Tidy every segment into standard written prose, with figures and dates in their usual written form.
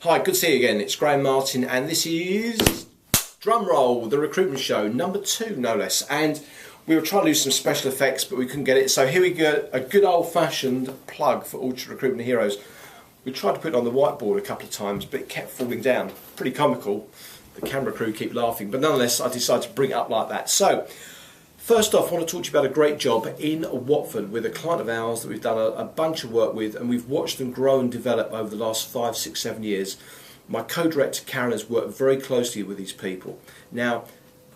Hi, good to see you again. It's Graham Martin and this is, drum roll, the Recruitment Show, number 2 no less. And we were trying to do some special effects but we couldn't get it. So here we go, a good old-fashioned plug for Ultra Recruitment Heroes. We tried to put it on the whiteboard a couple of times but it kept falling down. Pretty comical. The camera crew keep laughing, but nonetheless I decided to bring it up like that. So, first off, I want to talk to you about a great job in Watford with a client of ours that we've done a bunch of work with, and we've watched them grow and develop over the last 5, 6, 7 years. My co-director Karen has worked very closely with these people. Now,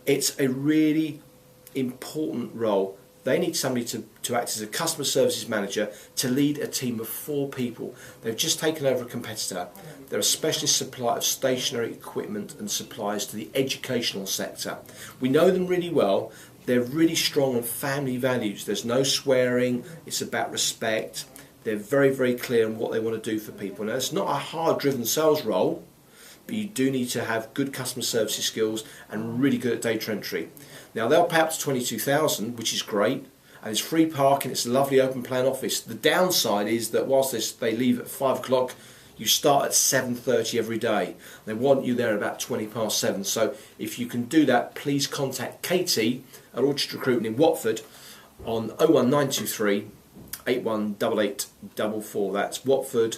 it's a really important role. They need somebody to act as a customer services manager to lead a team of 4 people. They've just taken over a competitor. They're a specialist supplier of stationery equipment and supplies to the educational sector. We know them really well. They're really strong on family values. There's no swearing. It's about respect. They're very, very clear on what they want to do for people. Now, it's not a hard-driven sales role, but you do need to have good customer services skills and really good at data entry. Now, they'll pay up to $22,000, which is great, and it's free parking. It's a lovely open plan office. The downside is that whilst they leave at 5 o'clock, you start at 7:30 every day. They want you there about 20 past 7. So if you can do that, please contact Katie at Orchard Recruitment in Watford on 01923 818844. That's Watford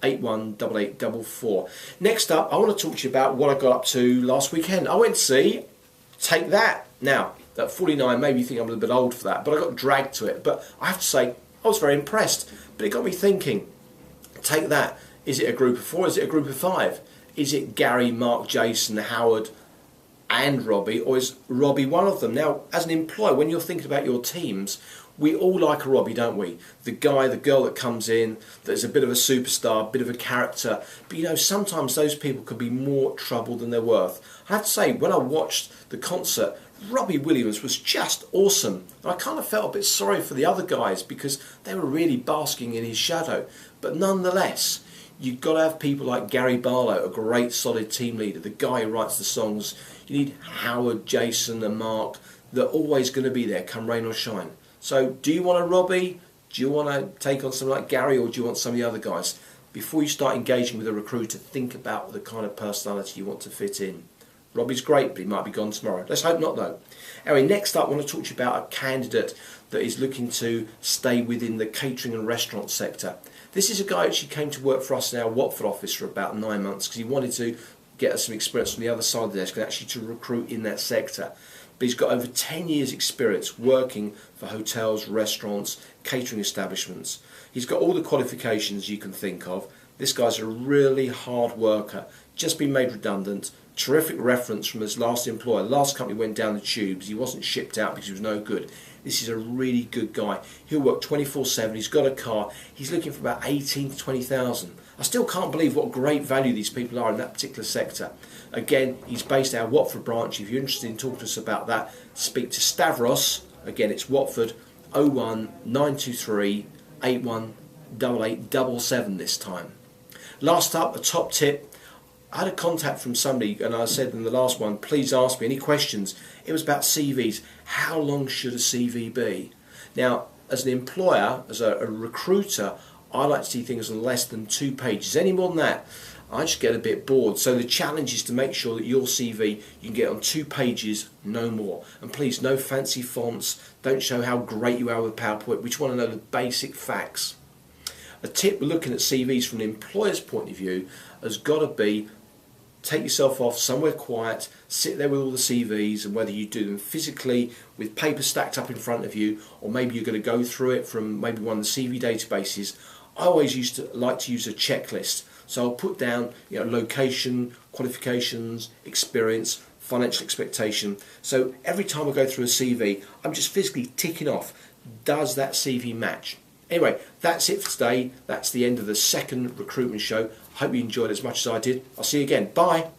818844. Next up, I want to talk to you about what I got up to last weekend. I went to see Take That. Now, at 49, maybe you think I'm a little bit old for that, but I got dragged to it. But I have to say, I was very impressed. But it got me thinking, Take That, is it a group of 4? Is it a group of 5? Is it Gary, Mark, Jason, Howard and Robbie, or is Robbie one of them? Now, as an employer, when you're thinking about your teams, we all like a Robbie, don't we? The guy, the girl that comes in, that's a bit of a superstar, a bit of a character. But you know, sometimes those people can be more trouble than they're worth. I have to say, when I watched the concert, Robbie Williams was just awesome. I kind of felt a bit sorry for the other guys because they were really basking in his shadow. But nonetheless, you've got to have people like Gary Barlow, a great solid team leader, the guy who writes the songs. You need Howard, Jason and Mark. They're always going to be there, come rain or shine. So do you want a Robbie? Do you want to take on someone like Gary, or do you want some of the other guys? Before you start engaging with a recruiter, think about the kind of personality you want to fit in. Robbie's great, but he might be gone tomorrow. Let's hope not, though. Anyway, next up, I want to talk to you about a candidate that is looking to stay within the catering and restaurant sector. This is a guy who actually came to work for us in our Watford office for about 9 months because he wanted to get us some experience from the other side of the desk and actually to recruit in that sector. But he's got over 10 years experience working for hotels, restaurants, catering establishments. He's got all the qualifications you can think of. This guy's a really hard worker, just been made redundant, terrific reference from his last employer. Last company went down the tubes, he wasn't shipped out because he was no good. This is a really good guy. He'll work 24/7, he's got a car, he's looking for about 18 to 20,000. I still can't believe what great value these people are in that particular sector. Again, he's based out of Watford branch. If you're interested in talking to us about that, speak to Stavros. Again, it's Watford 01923 818877 this time. Last up, a top tip. I had a contact from somebody, and I said in the last one, please ask me any questions. It was about CVs. How long should a CV be? Now, as an employer, as a recruiter, I like to see things on less than 2 pages. Any more than that, I just get a bit bored. So the challenge is to make sure that your CV you can get on 2 pages, no more. And please, no fancy fonts. Don't show how great you are with PowerPoint. We just want to know the basic facts. A tip looking at CVs from an employer's point of view has got to be, take yourself off somewhere quiet, sit there with all the CVs, and whether you do them physically with paper stacked up in front of you, or maybe you're going to go through it from maybe one of the CV databases. I always like to use a checklist. So I'll put down, location, qualifications, experience, financial expectation. So every time I go through a CV, I'm just physically ticking off, does that CV match? Anyway, that's it for today. That's the end of the second recruitment show. Hope you enjoyed it as much as I did. I'll see you again. Bye.